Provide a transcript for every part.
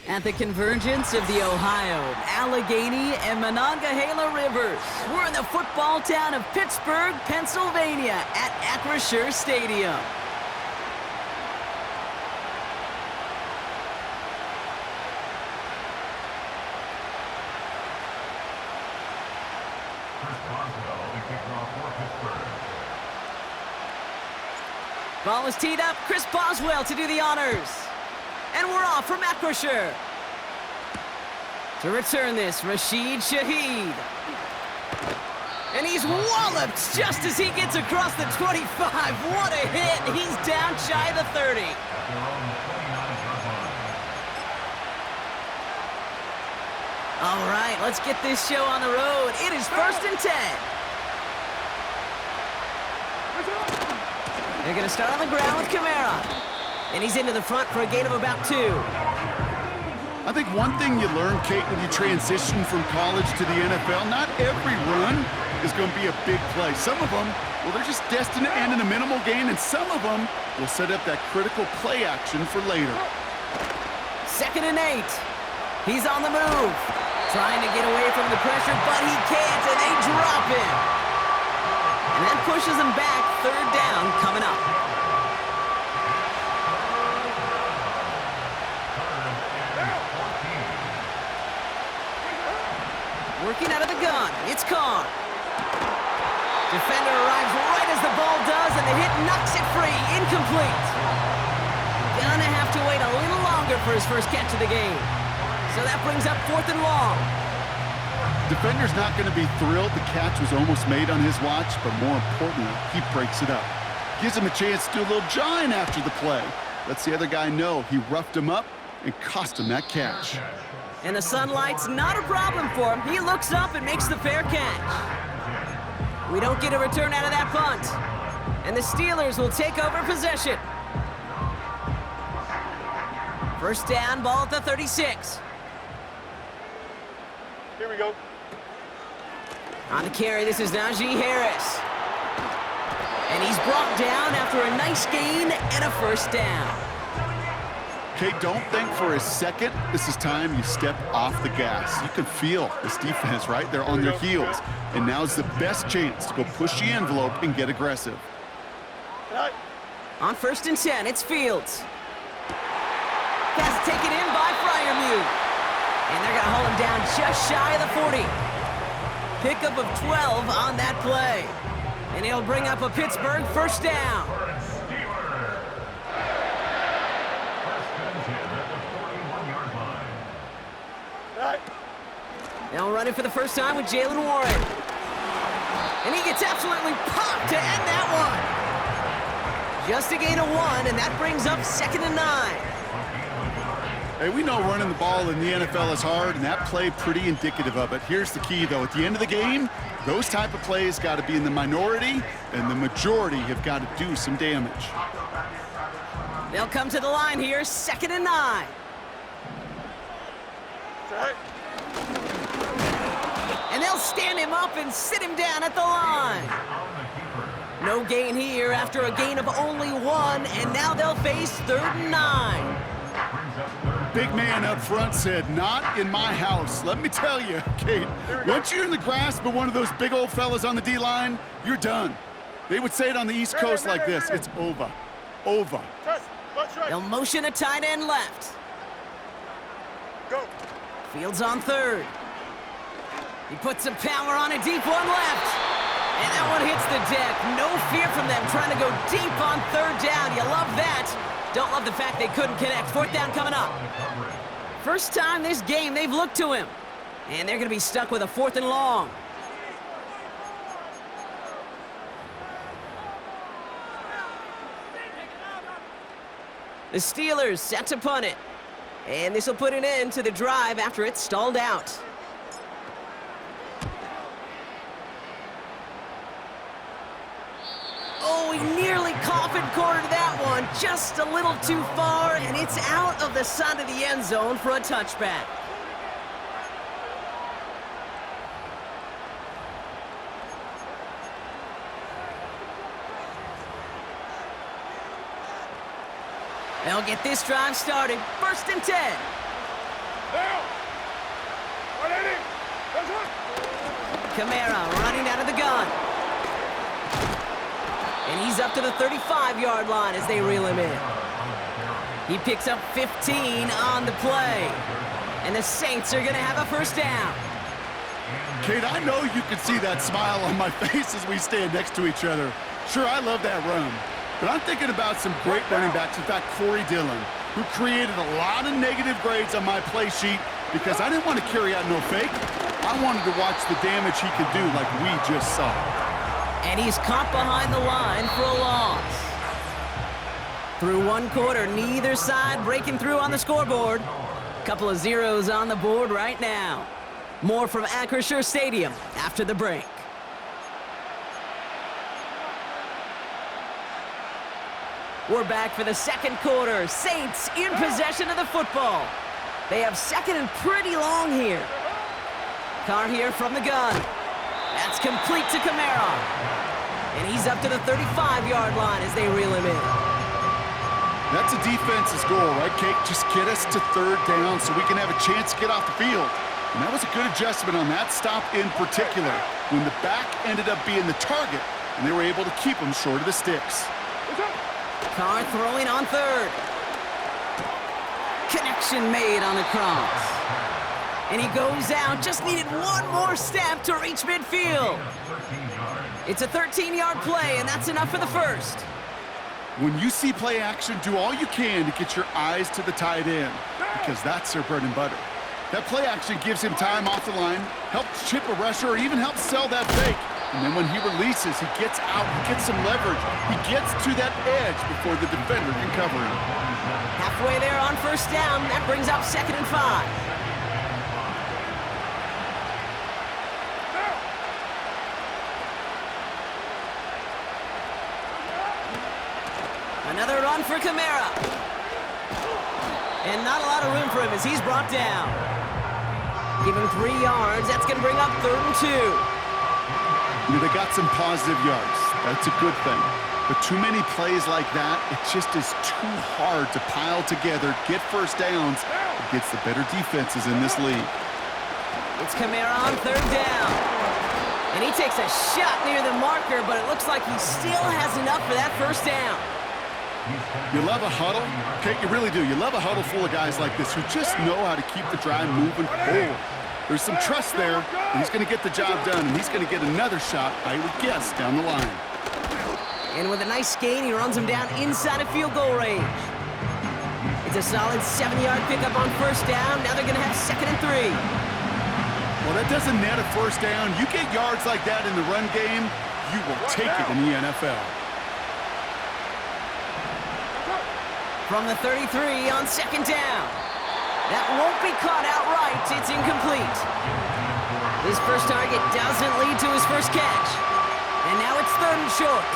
At the convergence of the Ohio, Allegheny, and Monongahela rivers, we're in the football town of Pittsburgh, Pennsylvania at Acrisure Stadium. Ball is teed up. Chris Boswell to do the honors. And we're off from Acrisure. To return this, Rashid Shaheed. And he's walloped just as he gets across the 25. What a hit. He's down shy of the 30. All right, let's get this show on the road. It is 1st and 10. They're going to start on the ground with Kamara. And he's into the front for a gain of about 2. I think one thing you learn, Kate, when you transition from college to the NFL, not every run is going to be a big play. Some of them, well, they're just destined to end in a minimal gain, and some of them will set up that critical play action for later. 2nd and 8. He's on the move. Trying to get away from the pressure, but he can't, and they drop him. And that pushes him back. 3rd down coming up. Working out of the gun, it's Carr. Defender arrives right as the ball does, and the hit knocks it free. Incomplete. Gonna have to wait a little longer for his first catch of the game. So that brings up 4th and long. Defender's not going to be thrilled the catch was almost made on his watch, but more importantly, he breaks it up. Gives him a chance to do a little jawing after the play. Lets the other guy know he roughed him up and cost him that catch. And the sunlight's not a problem for him. He looks up and makes the fair catch. We don't get a return out of that punt. And the Steelers will take over possession. 1st down, ball at the 36. Here we go. On the carry, this is Najee Harris. And he's brought down after a nice gain and a 1st down. Okay, don't think for a second this is time you step off the gas. You can feel this defense, right? They're on their heels. And now's the best chance to go push the envelope and get aggressive. On 1st and 10, it's Fields. Pass taken in by Freiermuth. And they're going to hold him down just shy of the 40. Pickup of 12 on that play. And he'll bring up a Pittsburgh 1st down. Now running for the first time with Jalen Warren. And he gets absolutely popped to end that one. Just a gain of 1, and that brings up 2nd and 9. Hey, we know running the ball in the NFL is hard, and that play pretty indicative of it. Here's the key, though. At the end of the game, those type of plays got to be in the minority, and the majority have got to do some damage. They'll come to the line here, 2nd and 9. And they'll stand him up and sit him down at the line. No gain here after a gain of only 1, and now they'll face 3rd and 9. Big man up front said, not in my house. Let me tell you, Kate, once you're in the grasp of one of those big old fellas on the D-line, you're done. They would say it on the East Coast like this, it's over. Over. They'll motion a tight end left. Go. Fields on 3rd. He puts some power on a deep one left. And that one hits the deck. No fear from them trying to go deep on 3rd down. You love that. Don't love the fact they couldn't connect. 4th down coming up. First time this game they've looked to him. And they're going to be stuck with a 4th and long. The Steelers set to punt it. And this will put an end to the drive after it's stalled out. Oh, he nearly coffin cornered that one. Just a little too far, and it's out of the side of the end zone for a touchback. They'll get this drive started. 1st and 10. Kamara running out of the gun. And he's up to the 35-yard line as they reel him in. He picks up 15 on the play. And the Saints are going to have a first down. Kate, I know you can see that smile on my face as we stand next to each other. Sure, I love that run. But I'm thinking about some great running backs. In fact, Corey Dillon, who created a lot of negative grades on my play sheet because I didn't want to carry out no fake. I wanted to watch the damage he could do like we just saw. And he's caught behind the line for a loss. Through one quarter, neither side breaking through on the scoreboard. Couple of zeros on the board right now. More from Acrisure Stadium after the break. We're back for the second quarter. Saints in possession of the football. They have second and pretty long here. Carr here from the gun. That's complete to Kamara. And he's up to the 35-yard line as they reel him in. That's a defense's goal, right, Kate? Just get us to third down so we can have a chance to get off the field. And that was a good adjustment on that stop in particular, when the back ended up being the target, and they were able to keep him short of the sticks. Carr throwing on third. Connection made on the cross. And he goes out, just needed one more step to reach midfield. It's a 13-yard play, and that's enough for the first. When you see play action, do all you can to get your eyes to the tight end, because that's their bread and butter. That play action gives him time off the line, helps chip a rusher, or even helps sell that fake. And then when he releases, he gets out, he gets some leverage. He gets to that edge before the defender can cover him. Halfway there on first down, that brings up 2nd and 5. Another run for Kamara. And not a lot of room for him as he's brought down. Give him 3 yards. That's going to bring up 3rd and 2. You know, they got some positive yards. That's a good thing. But too many plays like that, it just is too hard to pile together, get first downs against the better defenses in this league. It's Kamara on 3rd down. And he takes a shot near the marker, but it looks like he still has enough for that first down. You love a huddle? Okay, you really do. You love a huddle full of guys like this who just know how to keep the drive moving forward. There's some trust there, and he's going to get the job done, and he's going to get another shot, I would guess, down the line. And with a nice gain, he runs him down inside of field goal range. It's a solid 7-yard pickup on first down. Now they're going to have 2nd and 3. Well, that doesn't net a first down. You get yards like that in the run game, you will take it in the NFL. From the 33 on 2nd down. That won't be caught outright. It's incomplete. His first target doesn't lead to his first catch. And now it's 3rd and short.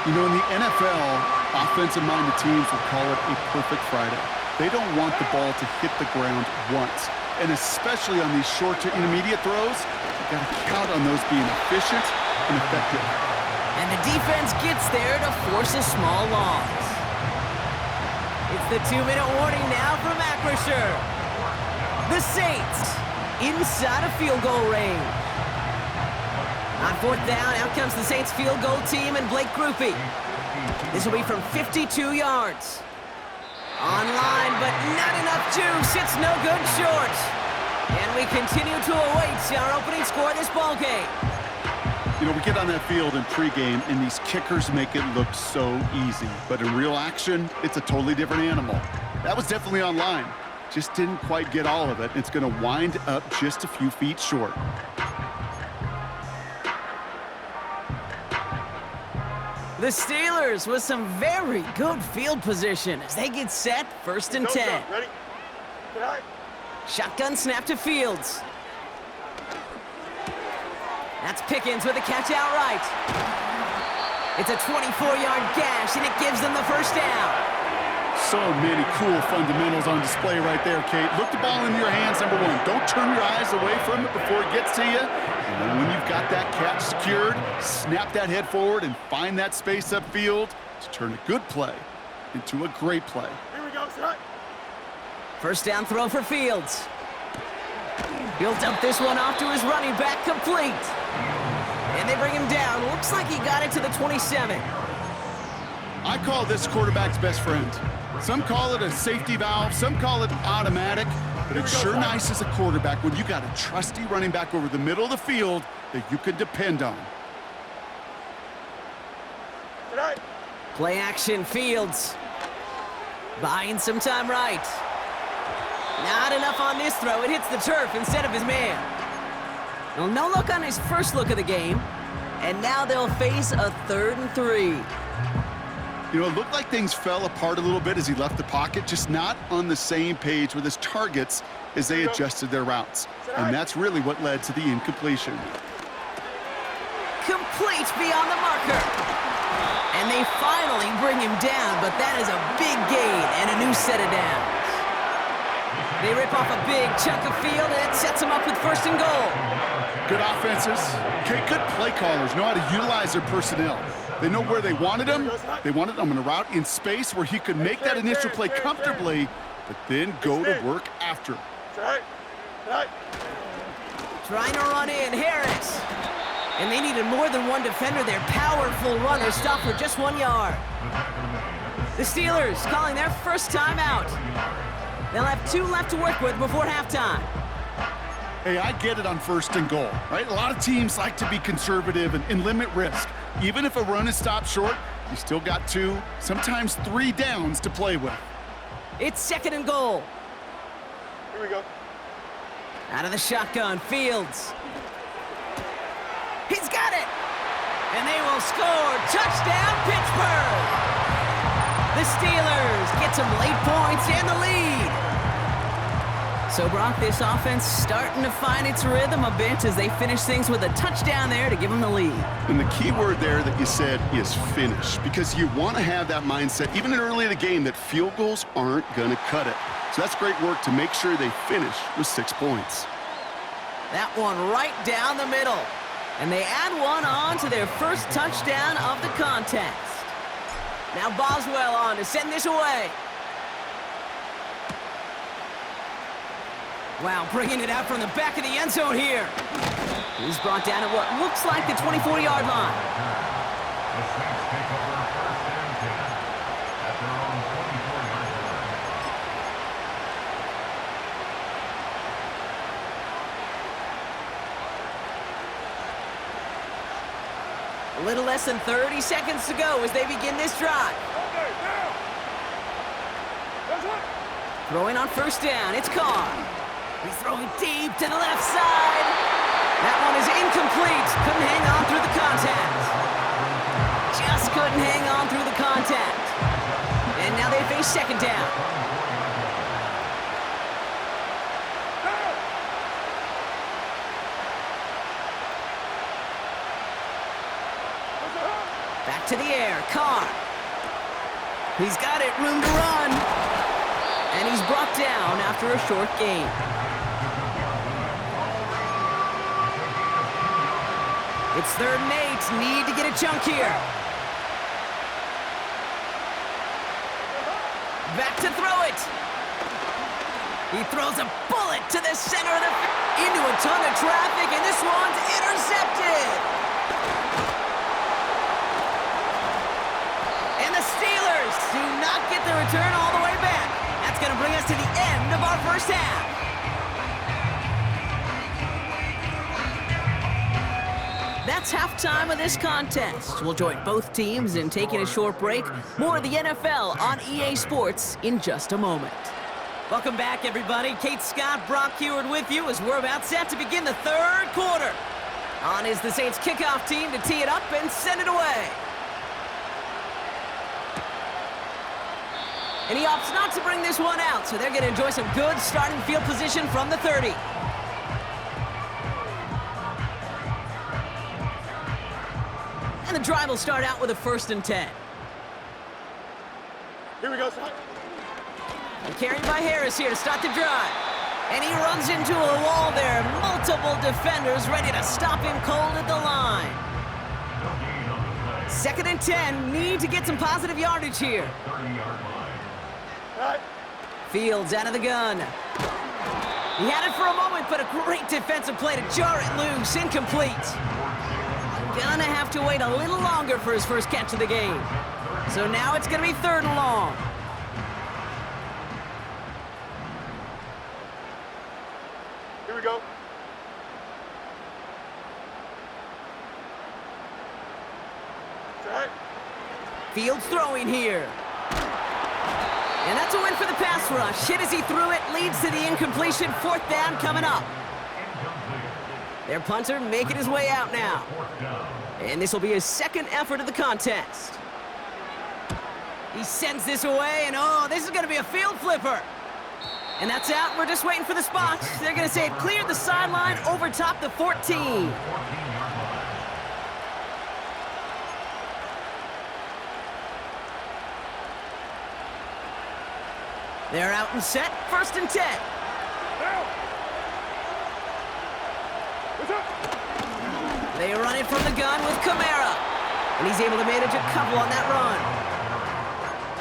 You know, in the NFL, offensive-minded teams will call it a perfect Friday. They don't want the ball to hit the ground once. And especially on these short to intermediate throws, you've got to count on those being efficient and effective. And the defense gets there to force a small loss. It's the 2-minute warning now from Acrisure. The Saints inside of field goal range. On 4th down, out comes the Saints field goal team and Blake Grupe. This will be from 52 yards. Online, but not enough juice. It's no good short. And we continue to await our opening score of this ball game. You know, we get on that field in pregame, and these kickers make it look so easy. But in real action, it's a totally different animal. That was definitely online. Just didn't quite get all of it. It's going to wind up just a few feet short. The Steelers with some very good field position as they get set, 1st and 10. Ready? Get high. Shotgun snap to Fields. That's Pickens with a catch outright. It's a 24-yard gash, and it gives them the first down. So many cool fundamentals on display right there, Kate. Look the ball in your hands, number one. Don't turn your eyes away from it before it gets to you. And then when you've got that catch secured, snap that head forward and find that space upfield to turn a good play into a great play. Here we go, son. First down throw for Fields. He'll dump this one off to his running back, complete. And they bring him down. Looks like he got it to the 27. I call this quarterback's best friend. Some call it a safety valve, some call it automatic, but it's sure nice as a quarterback when you got a trusty running back over the middle of the field that you can depend on. Tonight. Play action, Fields. Buying some time right. Not enough on this throw. It hits the turf instead of his man. Well, no look on his first look of the game. And now they'll face a 3rd and 3. You know, it looked like things fell apart a little bit as he left the pocket, just not on the same page with his targets as they adjusted their routes. And that's really what led to the incompletion. Complete beyond the marker. And they finally bring him down, but that is a big gain and a new set of downs. They rip off a big chunk of field, and it sets them up with 1st and goal. Good offenses. Okay, good play callers know how to utilize their personnel. They know where they wanted him. They wanted him on a route in space where he could make that initial play comfortably, but then go to work after. Trying to run in, Harris. And they needed more than one defender. Their powerful runner stopped for just 1 yard. The Steelers calling their first timeout. They'll have 2 left to work with before halftime. Hey, I get it on 1st and goal, right? A lot of teams like to be conservative and limit risk. Even if a run is stopped short, you still got 2, sometimes 3 downs to play with. It's 2nd and goal. Here we go. Out of the shotgun, Fields. He's got it! And they will score. Touchdown, Pittsburgh! The Steelers get some late points and the lead. So, Brock, this offense starting to find its rhythm a bit as they finish things with a touchdown there to give them the lead. And the key word there that you said is finish, because you want to have that mindset, even early in the game, that field goals aren't going to cut it. So that's great work to make sure they finish with 6 points. That one right down the middle. And they add one on to their first touchdown of the contest. Now Boswell on to send this away. Wow, bringing it out from the back of the end zone here. He's brought down at what looks like the 24-yard line. A little less than 30 seconds to go as they begin this drive. Throwing on 1st down, it's Carr. He's throwing deep to the left side. That one is incomplete. Couldn't hang on through the contact. Just couldn't hang on through the contact. And now they face 2nd down. Back to the air, Carr. He's got it, room to run. And he's brought down after a short gain. It's 3rd and 8, need to get a chunk here. Back to throw it. He throws a bullet to the center of the into a ton of traffic, and this one's intercepted. And the Steelers do not get the return all the way back. That's going to bring us to the end of our first half. That's halftime of this contest. We'll join both teams in taking a short break. More of the NFL on EA Sports in just a moment. Welcome back, everybody. Kate Scott, Brock Heward with you as we're about set to begin the 3rd quarter. On is the Saints kickoff team to tee it up and send it away. And he opts not to bring this one out, so they're going to enjoy some good starting field position from the 30. And the drive will start out with a 1st and 10. Here we go, son. And carried by Harris here to start the drive. And he runs into a wall there. Multiple defenders ready to stop him cold at the line. 2nd and 10, need to get some positive yardage here. Right. Fields out of the gun. He had it for a moment, but a great defensive play to jar it loose. Incomplete. Gonna have to wait a little longer for his first catch of the game. So now it's gonna be 3rd and long. Here we go. Set. Fields throwing here. And that's a win for the pass rush. Hit as he threw it, leads to the incompletion. 4th down coming up. Their punter making his way out now. And this will be his 2nd effort of the contest. He sends this away, and oh, this is going to be a field flipper. And that's out. We're just waiting for the spot. They're going to say it cleared the sideline over top the 14. They're out and set. 1st and 10. They run it from the gun with Kamara. And he's able to manage a couple on that run.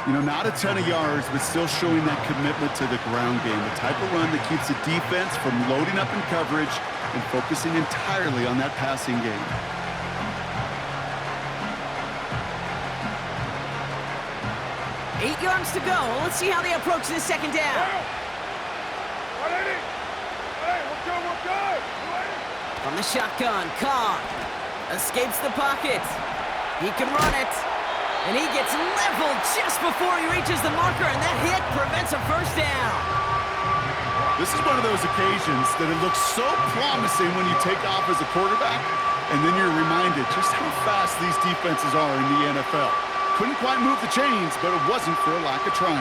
You know, not a ton of yards, but still showing that commitment to the ground game. The type of run that keeps the defense from loading up in coverage and focusing entirely on that passing game. Eight yards to go. Let's see how they approach this 2nd down. From the shotgun, Carr escapes the pocket. He can run it. And he gets leveled just before he reaches the marker, and that hit prevents a 1st down. This is one of those occasions that it looks so promising when you take off as a quarterback, and then you're reminded just how fast these defenses are in the NFL. Couldn't quite move the chains, but it wasn't for a lack of trying.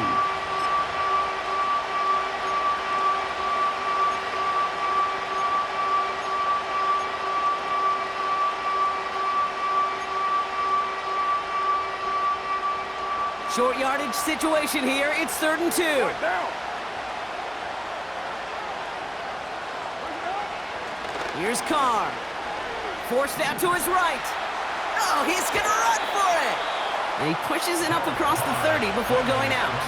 Short yardage situation here. It's 3rd and 2. Here's Carr. Forced out to his right. Oh, he's going to run for it. And he pushes it up across the 30 before going out.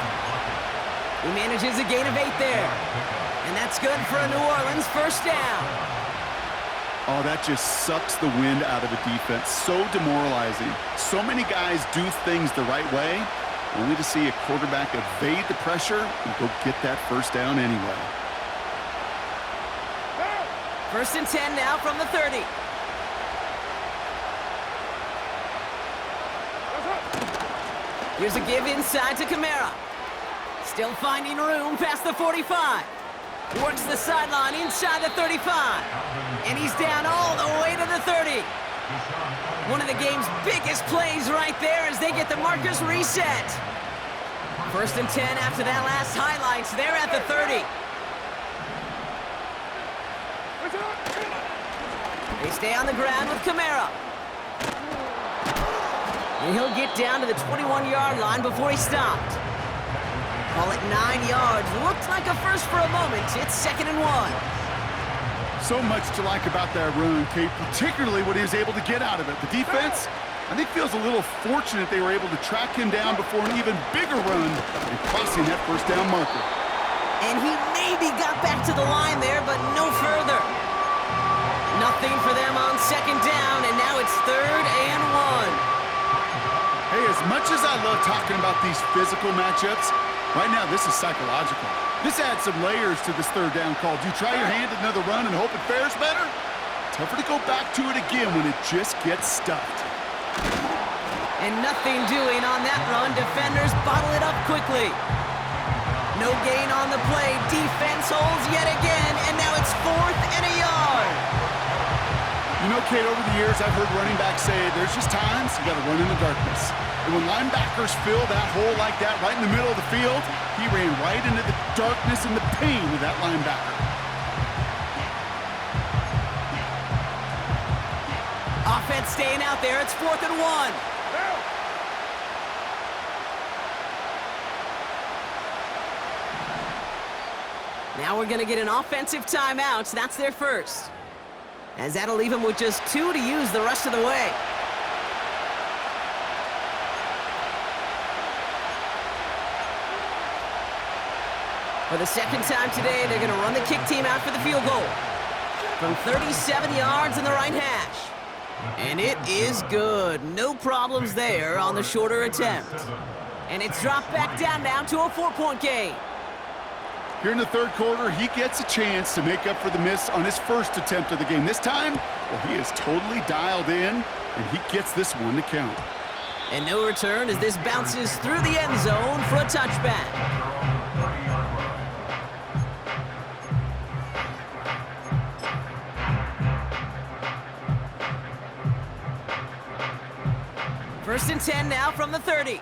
He manages a gain of 8 there. And that's good for a New Orleans 1st down. Oh, that just sucks the wind out of the defense. So demoralizing. So many guys do things the right way, only to see a quarterback evade the pressure and go get that 1st down anyway. 1st and 10 now from the 30. Here's a give inside to Kamara. Still finding room past the 45. Works the sideline inside the 35. And he's down all the way to the 30. One of the game's biggest plays right there as they get the markers reset. 1st and 10 after that last highlights. They're at the 30. They stay on the ground with Kamara. And he'll get down to the 21-yard line before he stopped. Call it 9 yards. Looked like a first for a moment. It's 2nd and 1. So much to like about that run, Kate, particularly what he was able to get out of it. The defense, I think, feels a little fortunate they were able to track him down before an even bigger run and crossing that 1st down marker. And he maybe got back to the line there, but no further. Nothing for them on 2nd down, and now it's 3rd and 1. Hey, as much as I love talking about these physical matchups, right now this is psychological. This adds some layers to this 3rd down call. Do you try your hand at another run and hope it fares better? Tougher to go back to it again when it just gets stuffed. And nothing doing on that run. Defenders bottle it up quickly. No gain on the play. Defense holds yet again, and now it's 4th and a yard. You know, Kate, over the years, I've heard running backs say there's just times you got to run in the darkness. And when linebackers fill that hole like that right in the middle of the field, he ran right into the darkness and the pain of that linebacker. Offense staying out there. It's 4th and 1. Now we're going to get an offensive timeout. That's their first. As that'll leave them with just 2 to use the rest of the way. For the second time today, they're going to run the kick team out for the field goal. From 37 yards in the right hash. And it is good. No problems there on the shorter attempt. And it's dropped back down now to a 4-point game. Here in the third quarter, he gets a chance to make up for the miss on his first attempt of the game. This time, well, he is totally dialed in, and he gets this one to count. And no return as this bounces through the end zone for a touchback. First and 10 now from the 30.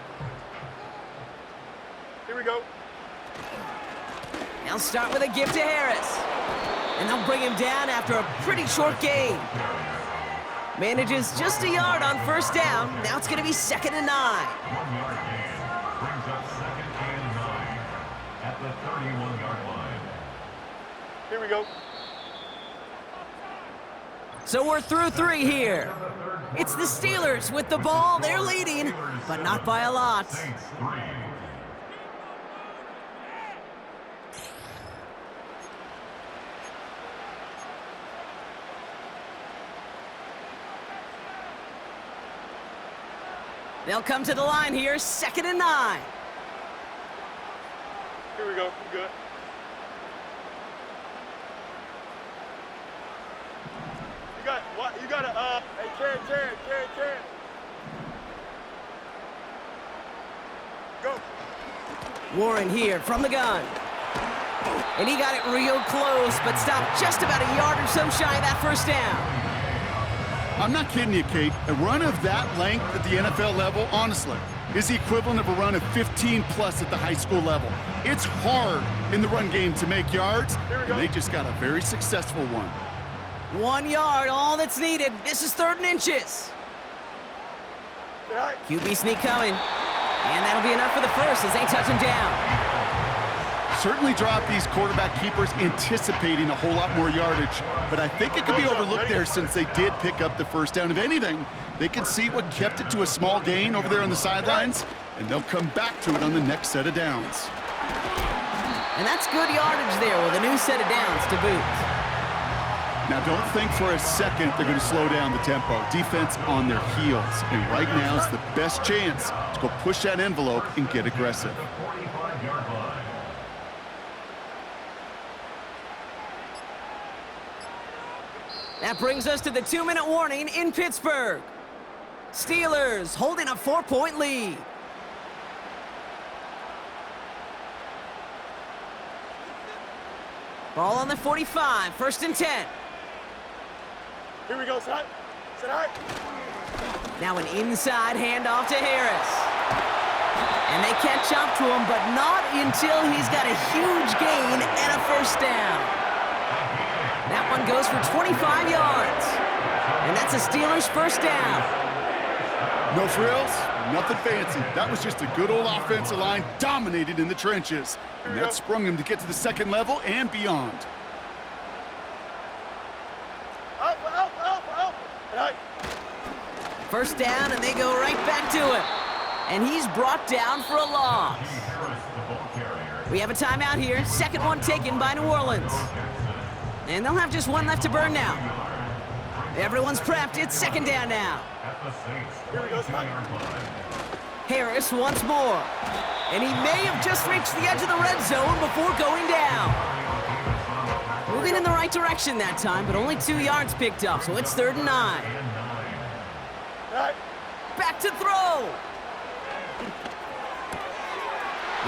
Here we go. They'll start with a give to Harris. And they'll bring him down after a pretty short gain. Manages just a yard on first down. Now it's going to be 2nd and 9. 1-yard gain brings up 2nd and 9 at the 31-yard line. Here we go. So we're through 3 here. It's the Steelers with the ball. They're leading, but not by a lot. Saints 3. They'll come to the line here, 2nd and 9. Here we go. Good. You got what? You got a hey, Chad. Go. Warren here from the gun. And he got it real close, but stopped just about a yard or so shy of that first down. I'm not kidding you, Kate. A run of that length at the NFL level, honestly, is the equivalent of a run of 15-plus at the high school level. It's hard in the run game to make yards, and they just got a very successful one. 1 yard, all that's needed. This is 3rd and inches. Right. QB sneak coming. And that'll be enough for the first as they touch him down. Certainly drop these quarterback keepers anticipating a whole lot more yardage, but I think it could be overlooked there since they did pick up the first down. If anything, they can see what kept it to a small gain over there on the sidelines, and they'll come back to it on the next set of downs. And that's good yardage there with a new set of downs to boot. Now, don't think for a second they're going to slow down the tempo. Defense on their heels, and right now is the best chance to go push that envelope and get aggressive. 45-yard line. That brings us to the 2-minute warning in Pittsburgh. Steelers holding a 4-point lead. Ball on the 45, 1st and 10. Here we go, son. Sit high. Now an inside handoff to Harris. And they catch up to him, but not until he's got a huge gain and a first down. That one goes for 25 yards. And that's a Steelers first down. No frills, nothing fancy. That was just a good old offensive line dominated in the trenches. And that sprung him to get to the second level and beyond. Up. Right. First down, and they go right back to him. And he's brought down for a loss. We have a timeout here. Second one taken by New Orleans. And they'll have just one left to burn now. Everyone's prepped. It's 2nd down now. Here we go, son. Harris once more. And he may have just reached the edge of the red zone before going down. Moving in the right direction that time, but only 2 yards picked up, so it's 3rd and 9. Right. Back to throw.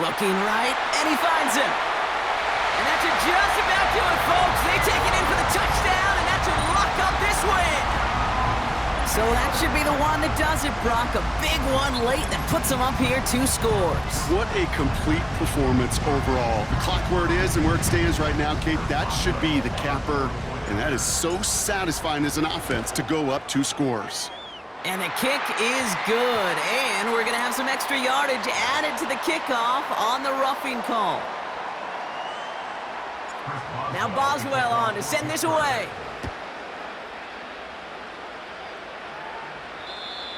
Looking right, and he finds him. And that should just about do it, folks. They take it in for the touchdown, and that should lock up this win. So that should be the one that does it, Brock. A big one late that puts them up here 2 scores. What a complete performance overall. The clock where it is and where it stands right now, Kate, that should be the capper. And that is so satisfying as an offense to go up 2 scores. And the kick is good. And we're going to have some extra yardage added to the kickoff on the roughing call. Now Boswell on to send this away.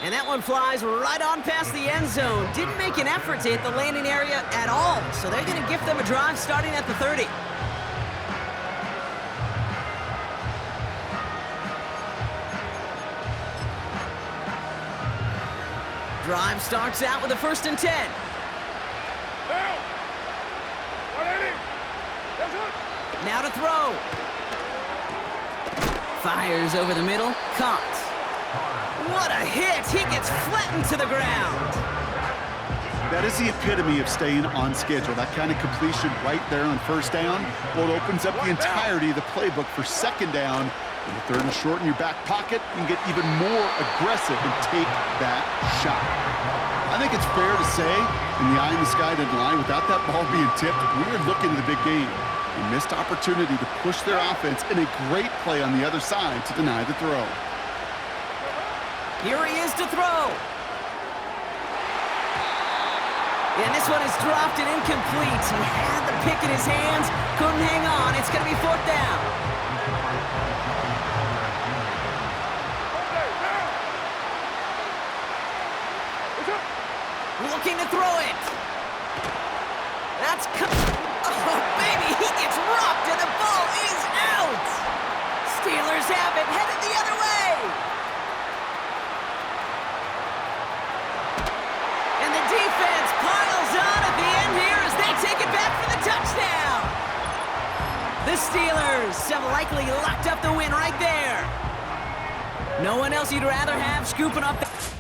And that one flies right on past the end zone. Didn't make an effort to hit the landing area at all. So they're going to gift them a drive starting at the 30. Drive starts out with a 1st and 10. Down. 180. That's it. Now to throw. Fires over the middle. Caught. What a hit! He gets flattened to the ground. That is the epitome of staying on schedule. That kind of completion right there on 1st down. Well, it opens up the entirety of the playbook for 2nd down. In the 3rd and short in your back pocket, you can get even more aggressive and take that shot. I think it's fair to say, in the eye in the sky deadline, without that ball being tipped, we are looking at the big game. A missed opportunity to push their offense and a great play on the other side to deny the throw. Here he is to throw. And this one is dropped and incomplete. He had the pick in his hands, couldn't hang on. It's going to be 4th down. Looking to throw it. That's... Oh, baby, he gets rocked and the ball is out. Steelers have it, headed the other way. And the defense piles on at the end here as they take it back for the touchdown. The Steelers have likely locked up the win right there. No one else you'd rather have scooping up the...